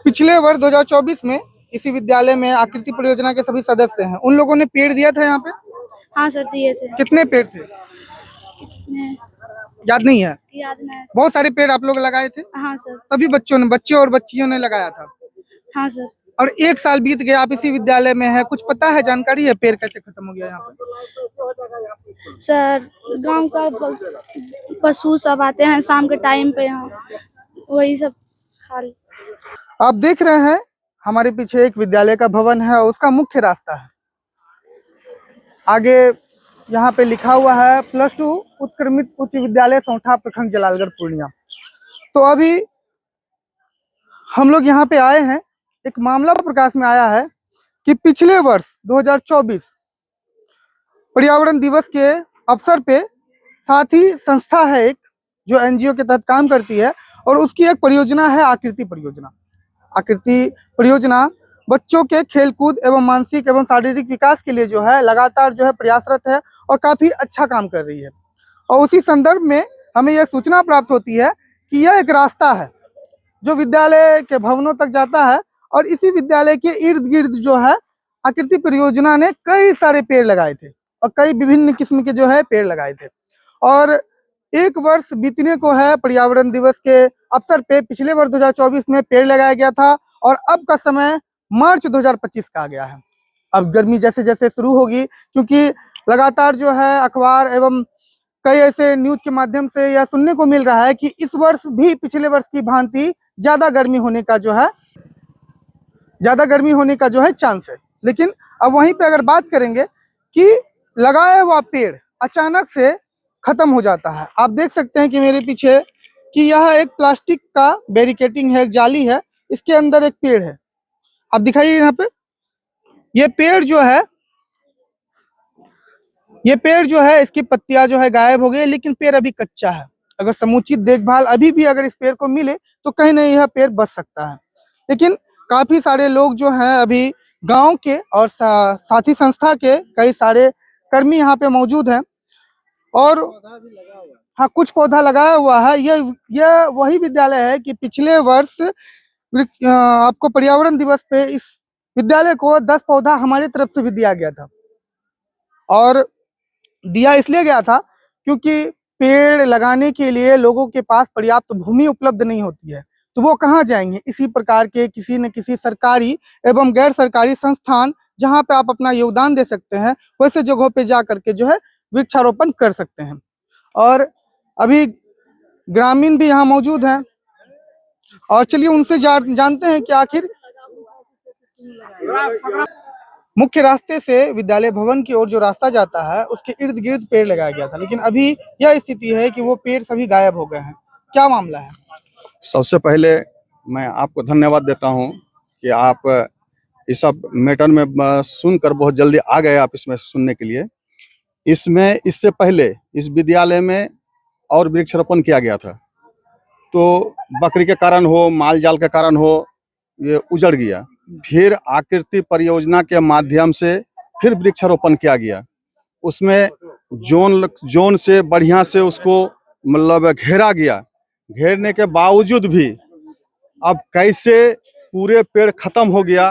पिछले वर्ष 2024 में इसी विद्यालय में आकृति परियोजना के सभी सदस्य हैं, उन लोगों ने पेड़ दिया था यहाँ पे। हाँ सर, दिए थे। कितने पेड़ थे? याद नहीं है? याद नहीं। बहुत सारे पेड़ आप लोग लगाए थे। हाँ सर। सभी बच्चे और बच्चियों ने लगाया था। हाँ सर। और 1 साल बीत गया, आप इसी विद्यालय में है, कुछ पता है, जानकारी है पेड़ कैसे खत्म हो गया यहाँ पे? सर, गांव का पशु सब आते हैं शाम के टाइम पे, यहाँ वही सब खा। आप देख रहे हैं हमारे पीछे एक विद्यालय का भवन है, उसका मुख्य रास्ता है। आगे यहाँ पे लिखा हुआ है +2 उत्क्रमित उच्च विद्यालय सौंठा, प्रखंड जलालगढ़, पूर्णिया। तो अभी हम लोग यहाँ पे आए हैं, एक मामला प्रकाश में आया है कि पिछले वर्ष 2024 पर्यावरण दिवस के अवसर पे साथी संस्था है एक जो एनजीओ के तहत काम करती है, और उसकी एक परियोजना है आकृति परियोजना। आकृति परियोजना बच्चों के खेलकूद एवं मानसिक एवं शारीरिक विकास के लिए जो है लगातार जो है प्रयासरत है और काफी अच्छा काम कर रही है। और उसी संदर्भ में हमें यह सूचना प्राप्त होती है कि यह एक रास्ता है जो विद्यालय के भवनों तक जाता है, और इसी विद्यालय के इर्द गिर्द जो है आकृति परियोजना ने कई सारे पेड़ लगाए थे और कई विभिन्न किस्म के जो है पेड़ लगाए थे। और 1 वर्ष बीतने को है पर्यावरण दिवस के अवसर पे, पिछले वर्ष 2024 में पेड़ लगाया गया था और अब का समय मार्च 2025 का आ गया है। अब गर्मी जैसे जैसे शुरू होगी, क्योंकि लगातार जो है अखबार एवं कई ऐसे न्यूज के माध्यम से यह सुनने को मिल रहा है कि इस वर्ष भी पिछले वर्ष की भांति ज्यादा गर्मी होने का जो है चांस है। लेकिन अब वहीं पे अगर बात करेंगे कि लगाया हुआ पेड़ अचानक से खत्म हो जाता है। आप देख सकते हैं कि मेरे पीछे कि यह एक प्लास्टिक का बैरिकेटिंग है, एक जाली है, इसके अंदर एक पेड़ है। आप दिखाइए यहाँ पे, ये पेड़ जो है इसकी पत्तियां जो है गायब हो गई, लेकिन पेड़ अभी कच्चा है। अगर समुचित देखभाल अभी भी अगर इस पेड़ को मिले तो कहीं ना यह पेड़ बच सकता है। लेकिन काफी सारे लोग जो हैं अभी गांव के और साथी संस्था के कई सारे कर्मी यहाँ पे मौजूद हैं, और हाँ कुछ पौधा लगाया हुआ है। यह वही विद्यालय है कि पिछले वर्ष आपको पर्यावरण दिवस पे इस विद्यालय को 10 पौधा हमारी तरफ से भी दिया गया था, और दिया इसलिए गया था क्योंकि पेड़ लगाने के लिए लोगों के पास पर्याप्त भूमि उपलब्ध नहीं होती है, तो वो कहाँ जाएंगे। इसी प्रकार के किसी न किसी सरकारी एवं गैर सरकारी संस्थान जहाँ पे आप अपना योगदान दे सकते हैं, वैसे जगहों पे जा करके जो है वृक्षारोपण कर सकते हैं। और अभी ग्रामीण भी यहाँ मौजूद हैं, और चलिए उनसे जानते हैं कि आखिर मुख्य रास्ते से विद्यालय भवन की ओर जो रास्ता जाता है उसके इर्द गिर्द पेड़ लगाया गया था, लेकिन अभी यह स्थिति है कि वो पेड़ सभी गायब हो गए हैं। क्या मामला है? सबसे पहले मैं आपको धन्यवाद देता हूं कि आप इस सब मैटर में सुनकर बहुत जल्दी आ गए, आप इसमें सुनने के लिए। इससे पहले इस विद्यालय में और वृक्षारोपण किया गया था, तो बकरी के कारण हो, माल जाल के कारण हो, ये उजड़ गया। फिर आकृति परियोजना के माध्यम से फिर वृक्षारोपण किया गया। उसमें जोन से बढ़िया से उसको मतलब घेरा गया। घेरने के बावजूद भी अब कैसे पूरे पेड़ खत्म हो गया,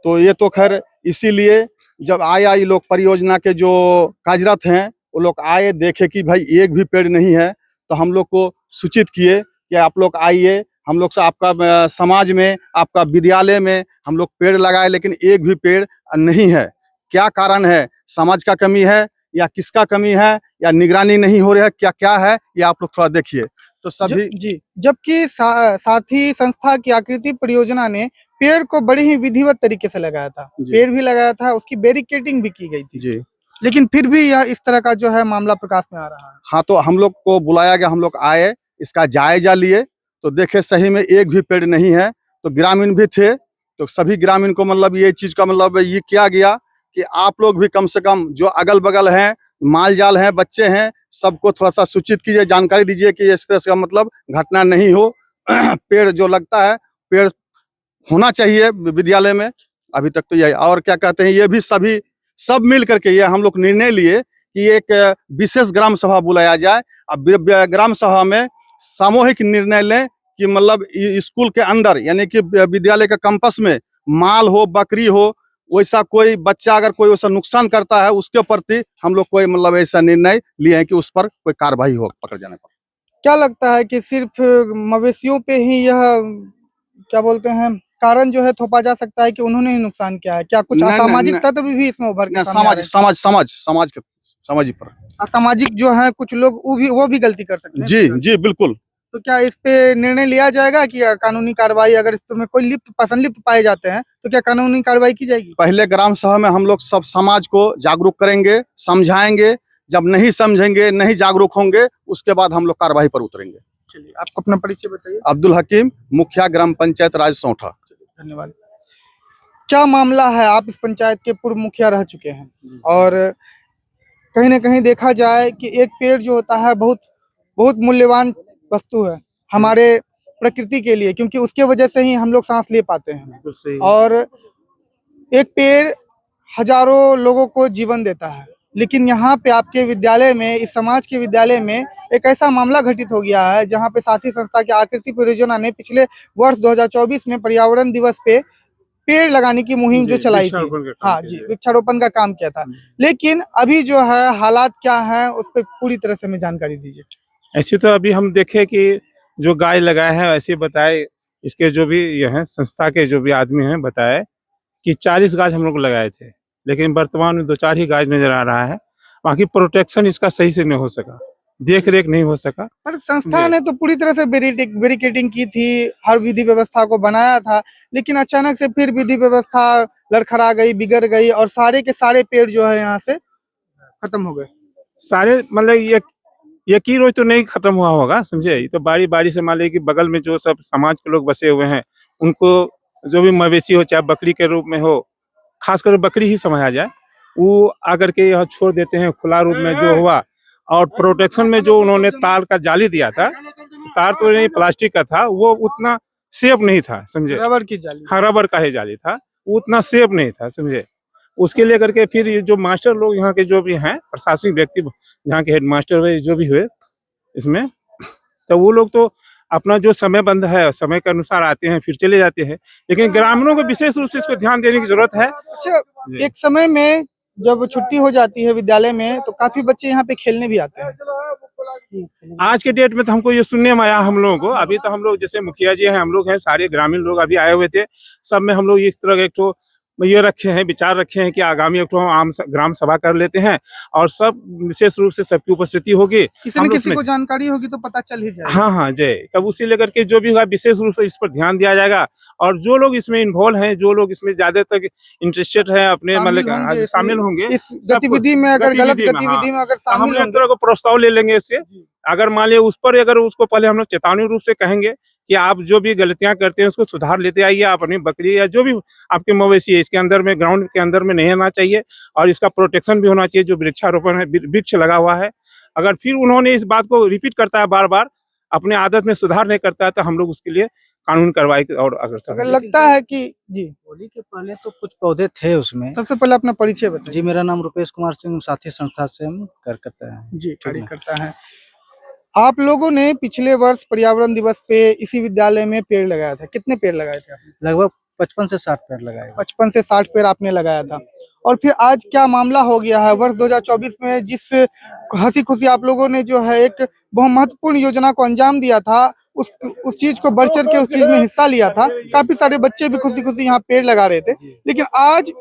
तो ये तो खैर इसीलिए जब आया ये लोग परियोजना के जो कार्यरत हैं वो लोग आए, देखे कि भाई एक भी पेड़ नहीं है, तो हम लोग को सूचित किए कि आप लोग आइए, हम लोग से आपका समाज में, आपका विद्यालय में हम लोग पेड़ लगाए, लेकिन एक भी पेड़ नहीं है। क्या कारण है? समाज का कमी है या किसका कमी है, या निगरानी नहीं हो रही है, क्या है, ये आप लोग थोड़ा देखिए। तो सभी जबकि साथी संस्था की आकृति परियोजना ने पेड़ को बड़ी ही विधिवत तरीके से लगाया था, पेड़ भी लगाया था, उसकी बैरिकेडिंग भी की गई थी जी, लेकिन फिर भी यह इस तरह का जो है मामला प्रकाश में आ रहा है। हाँ, तो हम लोग को बुलाया गया, हम लोग आए, इसका जायजा लिए, तो देखे सही में एक भी पेड़ नहीं है। तो ग्रामीण भी थे, तो सभी ग्रामीण को मतलब ये चीज का मतलब ये किया गया कि आप लोग भी कम से कम जो अगल बगल हैं, माल जाल हैं, बच्चे हैं, सबको थोड़ा सा सूचित कीजिए, जानकारी दीजिए कि इस तरह का मतलब घटना नहीं हो। पेड़ जो लगता है, पेड़ होना चाहिए विद्यालय में। अभी तक तो यही, और क्या कहते हैं, ये भी सब मिल करके ये हम लोग निर्णय लिए कि एक विशेष ग्राम सभा बुलाया जाए। अब ग्राम सभा में सामूहिक निर्णय लें कि मतलब स्कूल के अंदर यानी कि विद्यालय के कैंपस में माल हो, बकरी हो, वैसा कोई बच्चा अगर कोई वैसा नुकसान करता है उसके प्रति हम लोग कोई मतलब ऐसा निर्णय लिए हैं कि उस पर कोई कार्रवाई हो पकड़ जाने पर। क्या लगता है कि सिर्फ मवेशियों पे ही यह क्या बोलते हैं कारण जो है थोपा जा सकता है कि उन्होंने ही नुकसान किया है? क्या कुछ नहीं, नहीं, असामाजिक नहीं, तत्व भी इसमें उभर के नहीं, सामने आ रहे समाज के समाज पर। हैं? असामाजिक जो है कुछ लोग वो भी गलती कर सकते हैं। जी जी बिल्कुल। तो क्या इस पे निर्णय लिया जाएगा कि कानूनी कार्रवाई अगर इसमें कोई संलिप्त पाए जाते हैं तो क्या कानूनी कार्रवाई की जाएगी? पहले ग्राम सभा में हम लोग सब समाज को जागरूक करेंगे, समझाएंगे। जब नहीं समझेंगे, नहीं जागरूक होंगे, उसके बाद हम लोग कार्रवाई पर उतरेंगे। चलिए, आपको अपना परिचय बताइए। अब्दुल हकीम, मुखिया ग्राम पंचायत राज सौठा। धन्यवाद। क्या मामला है? आप इस पंचायत के पूर्व मुखिया रह चुके हैं और कहीं ना कहीं देखा जाए कि एक पेड़ जो होता है बहुत बहुत मूल्यवान वस्तु है हमारे प्रकृति के लिए, क्योंकि उसके वजह से ही हम लोग सांस ले पाते हैं और एक पेड़ हजारों लोगों को जीवन देता है। लेकिन यहाँ पे आपके विद्यालय में, इस समाज के विद्यालय में एक ऐसा मामला घटित हो गया है जहाँ पे साथी संस्था के आकृति परियोजना ने पिछले वर्ष 2024 में पर्यावरण दिवस पे पेड़ लगाने की मुहिम जो चलाई थी, हाँ जी, वृक्षारोपण का काम किया था। लेकिन अभी जो है हालात क्या है उस पर पूरी तरह से हमें जानकारी दीजिए। ऐसे तो अभी हम देखे कि जो गाय लगाए हैं ऐसे बताए, इसके जो भी ये हैं संस्था के जो भी आदमी हैं बताए कि 40 गाछ हम लोग लगाए थे, लेकिन वर्तमान में 2-4 ही गाछ नजर आ रहा है। बाकी प्रोटेक्शन इसका सही से नहीं हो सका, देख रेख नहीं हो सका। पर संस्था ने तो पूरी तरह से बैरिकेडिंग की थी, हर विधि व्यवस्था को बनाया था, लेकिन अचानक से फिर विधि व्यवस्था लड़खड़ा गई, बिगड़ गई और सारे के सारे पेड़ जो है यहाँ से खत्म हो गए। सारे मतलब ये की रोज तो नहीं खत्म हुआ होगा, समझे। ये तो बारी बारी से मान लीजिए कि बगल में जो सब समाज के लोग बसे हुए हैं उनको जो भी मवेशी हो, चाहे बकरी के रूप में हो, खासकर बकरी ही समझा जाए, वो आकर के यहाँ छोड़ देते हैं खुला रूप में जो हुआ। और प्रोटेक्शन में जो उन्होंने तार का जाली दिया था, तार तो नहीं प्लास्टिक का था, वो उतना सेफ नहीं था, समझे। रबर की जाली, हाँ रबर का ही जाली था, वो उतना सेफ नहीं था, समझे। उसके लेकर के फिर ये जो मास्टर लोग यहाँ के जो भी हैं, प्रशासनिक व्यक्ति, यहाँ के हेडमास्टर हुए जो भी हुए इसमें, तो वो लोग तो अपना जो समय बंद है समय के अनुसार आते हैं फिर चले जाते हैं, लेकिन ग्रामीणों को विशेष रूप से इसको ध्यान देने की जरूरत है। अच्छा, एक समय में जब छुट्टी हो जाती है विद्यालय में तो काफी बच्चे यहाँ पे खेलने भी आते हैं। आज के डेट में तो हमको ये सुनने में आया हम लोगों को, अभी तो हम लोग जैसे मुखिया जी हैं, हम लोग हैं, सारे ग्रामीण लोग अभी आए हुए थे, सब में हम लोग इस तरह का एक तो ये रखे हैं, विचार रखे हैं कि आगामी एक आम ग्राम सभा कर लेते हैं और सब विशेष रूप से सबकी उपस्थिति होगी, किसी न किसी को जानकारी होगी तो पता चल ही जाएगा। हाँ हाँ जय, तब उसी लेकर के जो भी होगा विशेष रूप से इस पर ध्यान दिया जाएगा। और जो लोग इसमें इन्वॉल्व हैं, जो लोग इसमें ज्यादा तक इंटरेस्टेड हैं, अपने मतलब शामिल होंगे इस गतिविधि में, अगर गलत गतिविधि में अगर हम शामिल एक तरह को प्रस्ताव ले लेंगे इससे। अगर मान लिया उस पर अगर उसको पहले हम लोग चेतावनी रूप से कहेंगे कि आप जो भी गलतियां करते हैं उसको सुधार लेते आइए, आप अपनी बकरी या जो भी आपके मवेशी है इसके अंदर में, ग्राउंड के अंदर में नहीं आना चाहिए और इसका प्रोटेक्शन भी होना चाहिए। जो वृक्षारोपण है, वृक्ष लगा हुआ है, अगर फिर उन्होंने इस बात को रिपीट करता है बार बार, अपने आदत में सुधार नहीं करता है, तो हम लोग उसके लिए कानून कार्रवाई और अगर लगता है कि जी। होली के पहले तो कुछ पौधे थे उसमें। सबसे पहले अपना परिचय बताइए। जी, मेरा नाम रुपेश कुमार सिंह, साथी संस्था से हम कार्य करते हैं। जी, कार्य करता है। आप लोगों ने पिछले वर्ष पर्यावरण दिवस पे इसी विद्यालय में पेड़ लगाया था, कितने पेड़ लगाए थे आपने? लगभग 55 से 60 पेड़ लगाए। 55 से 60 पेड़ आपने लगाया था। और फिर आज क्या मामला हो गया है? वर्ष 2024 में जिस हंसी खुशी आप लोगों ने जो है एक बहुत महत्वपूर्ण योजना को अंजाम दिया था, उस चीज को बढ़ चढ़ के उस चीज में हिस्सा लिया था, काफी सारे बच्चे भी खुशी खुशी यहाँ पेड़ लगा रहे थे। लेकिन आज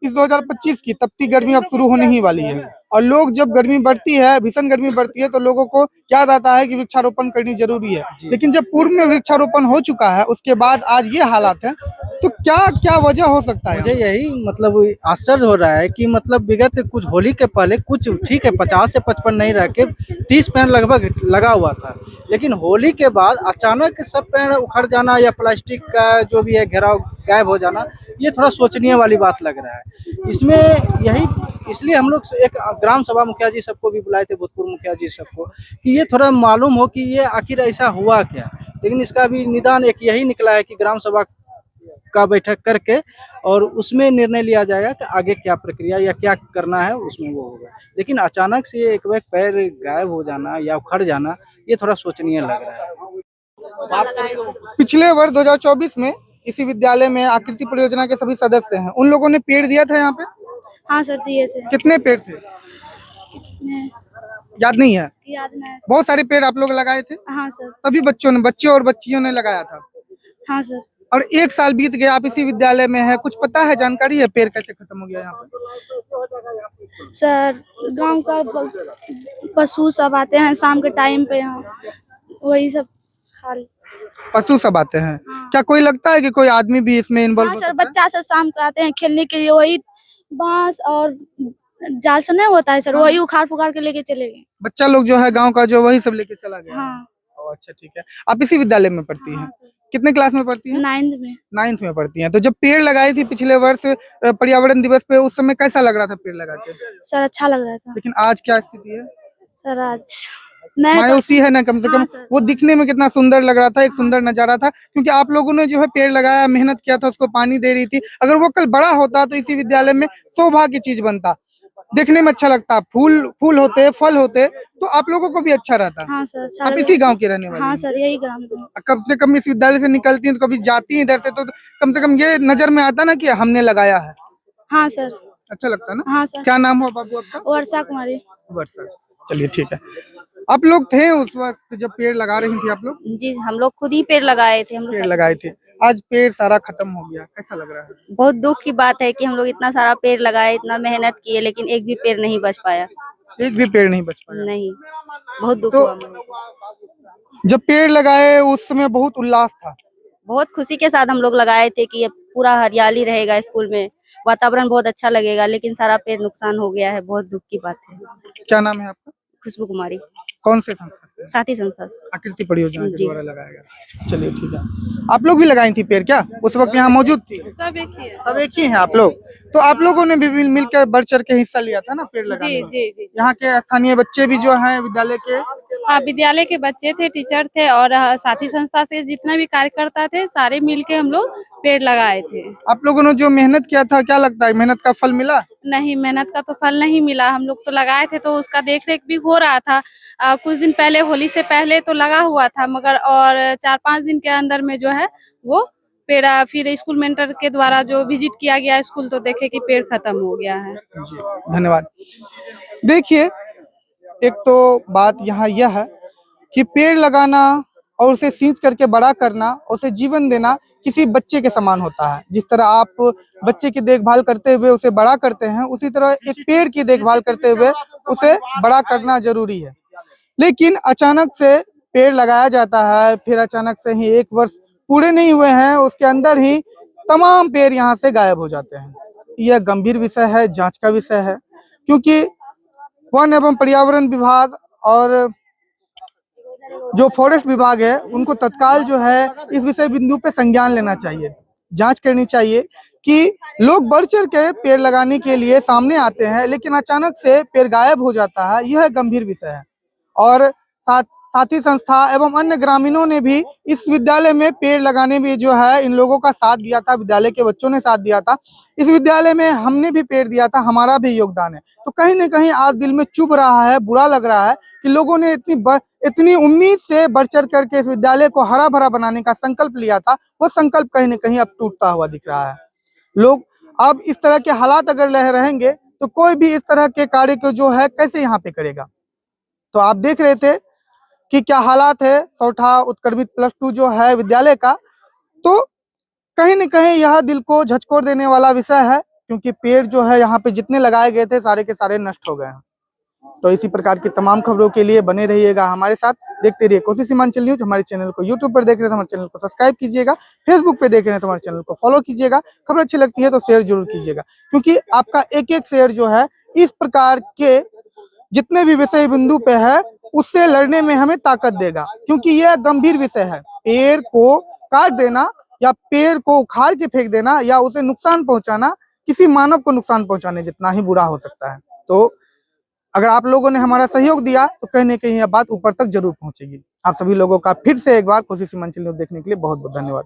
इस 2025 की तपती गर्मी अब शुरू होने ही वाली है और लोग जब गर्मी बढ़ती है, भीषण गर्मी बढ़ती है, तो लोगों को याद आता है कि वृक्षारोपण करनी जरूरी है। लेकिन जब पूर्व में वृक्षारोपण हो चुका है उसके बाद आज ये हालात है, तो क्या क्या वजह हो सकता है? मुझे यही मतलब आश्चर्य हो रहा है कि मतलब विगत कुछ होली के पहले कुछ ठीक है 50 से 55 नहीं रह के 30 पेड़ लगभग लगा हुआ था, लेकिन होली के बाद अचानक सब पेड़ उखड़ जाना या प्लास्टिक का जो भी है घेराव गायब हो जाना, ये थोड़ा सोचनीय वाली बात लग रहा है। इसमें यही इसलिए हम लोग एक ग्राम सभा मुखिया जी सबको भी बुलाए थे, भूतपूर्व मुखिया जी सबको, कि ये थोड़ा मालूम हो कि ये आखिर ऐसा हुआ क्या। लेकिन इसका भी निदान एक यही निकला है कि ग्राम सभा का बैठक करके और उसमें निर्णय लिया जाएगा कि आगे क्या प्रक्रिया या क्या करना है, उसमें वो होगा। लेकिन अचानक से एक बार पैर गायब हो जाना या उखड़ जाना, ये थोड़ा सोचनीय लग रहा है। पिछले वर्ष 2024 में इसी विद्यालय में आकृति परियोजना के सभी सदस्य हैं, उन लोगों ने पेड़ दिया था यहाँ पे। हाँ सर दिए थे। कितने पेड़ थे कितने याद नहीं है? याद नहीं। बहुत सारे पेड़ आप लोग लगाए थे। हाँ सर। सभी बच्चे और बच्चियों ने लगाया था। हाँ सर। और 1 साल बीत गया, आप इसी विद्यालय में है, कुछ पता है, जानकारी है पेड़ कैसे खत्म हो गया यहाँ पे? सर गांव का पशु सब आते हैं शाम के टाइम पे यहाँ, वही सब खा ले। पशु सब आते हैं। हाँ। क्या कोई लगता है कि कोई आदमी भी इसमें इन्वॉल्व हाँ हो सर, सकता है? बच्चा से शाम को आते हैं खेलने के लिए, वही बांस और जाल से नहीं होता है सर, वही उखाड़ पुखाड़ के लेके चले गए। बच्चा लोग जो है गांव का जो वही सब लेके चला गया। हाँ। ओ, अच्छा ठीक है। आप इसी विद्यालय में पढ़ती हैं? हाँ सर। कितने क्लास में पढ़ती हैं? 9th में। 9th में पढ़ती हैं। तो जब पेड़ लगाई थी पिछले वर्ष पर्यावरण दिवस पे, उस समय कैसा लग रहा था पेड़ लगा के? सर अच्छा लग रहा था। लेकिन आज क्या स्थिति है? सर आज नहीं मायूसी है ना, कम से कम। हाँ सर। वो दिखने में कितना सुंदर लग रहा था, एक सुंदर नजारा था, क्योंकि आप लोगों ने जो है पेड़ लगाया, मेहनत किया था, उसको पानी दे रही थी। अगर वो कल बड़ा होता तो इसी विद्यालय में शोभा की चीज बनता, देखने में अच्छा लगता, फूल होते, फल होते, तो आप लोगों को भी अच्छा रहता। हाँ सर अच्छा आप लग इसी रहा गांव के रहने था। वाले हाँ हैं। सर यही ग्राम में। कम से कम इस विद्यालय से निकलती हैं तो कभी जाती हैं इधर से, तो कम से कम ये नजर में आता ना कि हमने लगाया है। हाँ सर। अच्छा लगता है ना? हाँ सर। क्या नाम हो बाबू आपका? वर्षा कुमारी। वर्षा। चलिए ठीक है। आप लोग थे उस वक्त जब पेड़ लगा रही थी आप लोग? जी हम लोग खुद ही पेड़ लगाए थे। हम लोग पेड़ लगाए थे। आज पेड़ सारा खत्म हो गया, कैसा लग रहा है? बहुत दुख की बात है कि हम लोग इतना सारा पेड़ लगाए, इतना मेहनत किए, लेकिन एक भी पेड़ नहीं बच पाया। एक भी पेड़ नहीं बच पाया। नहीं, बहुत दुख तो हुआ मुझे। जब पेड़ लगाए उस समय बहुत उल्लास था। बहुत खुशी के साथ हम लोग लगाए थे कि अब पूरा हरियाली रहेगा स्कूल में, वातावरण बहुत अच्छा लगेगा, लेकिन सारा पेड़ नुकसान हो गया है। बहुत दुख की बात है। क्या नाम है आपका? खुशबू कुमारी, कौन से संस्था से? साथी संस्था से। आकृति परियोजना के जी। द्वारा लगाया गया। चलिए ठीक है। आप लोग भी लगाई थी पेड़ क्या? उस वक्त यहाँ मौजूद थी? सब एक ही है। सब एक ही हैं आप लोग? तो आप लोगों ने भी मिलकर बढ़ चढ़ के हिस्सा लिया था ना पेड़ लगाने में? जी। यहाँ के स्थानीय बच्चे भी जो हैं विद्यालय के? हाँ विद्यालय के बच्चे थे, टीचर थे और साथी संस्था से जितना भी कार्यकर्ता थे सारे मिलके हम लोग पेड़ लगाए थे। आप लोगों ने जो मेहनत किया था, क्या लगता है मेहनत का फल मिला? नहीं, मेहनत का तो फल नहीं मिला। हम लोग तो लगाए थे तो उसका देख रेख भी हो रहा था। कुछ दिन पहले, होली से पहले तो लगा हुआ था, मगर और 4-5 दिन के अंदर में जो है वो पेड़ फिर स्कूल मेंटर के द्वारा जो विजिट किया गया स्कूल, तो देखे कि पेड़ खत्म हो गया है। जी धन्यवाद। देखिए, एक तो बात यहाँ यह है कि पेड़ लगाना और उसे सींच करके बड़ा करना, उसे जीवन देना किसी बच्चे के समान होता है। जिस तरह आप बच्चे की देखभाल करते हुए उसे बड़ा करते हैं, उसी तरह एक पेड़ की देखभाल करते हुए उसे बड़ा करना जरूरी है। लेकिन अचानक से पेड़ लगाया जाता है, फिर अचानक से ही 1 वर्ष पूरे नहीं हुए हैं, उसके अंदर ही तमाम पेड़ यहाँ से गायब हो जाते हैं। यह गंभीर विषय है, जांच का विषय है, क्योंकि वन एवं पर्यावरण विभाग और जो फॉरेस्ट विभाग है उनको तत्काल जो है इस विषय बिंदु पे संज्ञान लेना चाहिए, जांच करनी चाहिए कि लोग बढ़ चढ़ के पेड़ लगाने के लिए सामने आते हैं, लेकिन अचानक से पेड़ गायब हो जाता है। यह गंभीर विषय है। और साथी संस्था एवं अन्य ग्रामीणों ने भी इस विद्यालय में पेड़ लगाने में जो है इन लोगों का साथ दिया था, विद्यालय के बच्चों ने साथ दिया था। इस विद्यालय में हमने भी पेड़ दिया था, हमारा भी योगदान है। तो कहीं न कहीं आज दिल में चुभ रहा है, बुरा लग रहा है कि लोगों ने इतनी उम्मीद से बढ़ चढ़ करके इस विद्यालय को हरा भरा बनाने का संकल्प लिया था, वो संकल्प कहीं न कहीं अब टूटता हुआ दिख रहा है। लोग अब इस तरह के हालात अगर रहेंगे तो कोई भी इस तरह के कार्य को जो है कैसे यहाँ पे करेगा। तो आप देख रहे थे कि क्या हालात है सौठा उत्क्रमित +2 जो है विद्यालय का। तो कहीं न कहीं यह दिल को झकझोर देने वाला विषय है, क्योंकि पेड़ जो है यहाँ पे जितने लगाए गए थे सारे के सारे नष्ट हो गए हैं। तो इसी प्रकार की तमाम खबरों के लिए बने रहिएगा हमारे साथ, देखते रहिए कोसी सीमांचल न्यूज। हमारे चैनल को यूट्यूब पर देख रहे हैं तो हमारे चैनल को सब्सक्राइब कीजिएगा, फेसबुक पे देख रहे हैं तो हमारे चैनल को फॉलो कीजिएगा। खबर अच्छी लगती है तो शेयर जरूर कीजिएगा, क्योंकि आपका एक शेयर जो है इस प्रकार के जितने भी विषय बिंदु पे है उससे लड़ने में हमें ताकत देगा, क्योंकि यह गंभीर विषय है। पेड़ को काट देना या पेड़ को उखाड़ के फेंक देना या उसे नुकसान पहुंचाना किसी मानव को नुकसान पहुंचाने जितना ही बुरा हो सकता है। तो अगर आप लोगों ने हमारा सहयोग दिया तो कहीं न कहीं यह बात ऊपर तक जरूर पहुंचेगी। आप सभी लोगों का फिर से एक बार कोसी सीमांचल न्यूज देखने के लिए बहुत बहुत धन्यवाद।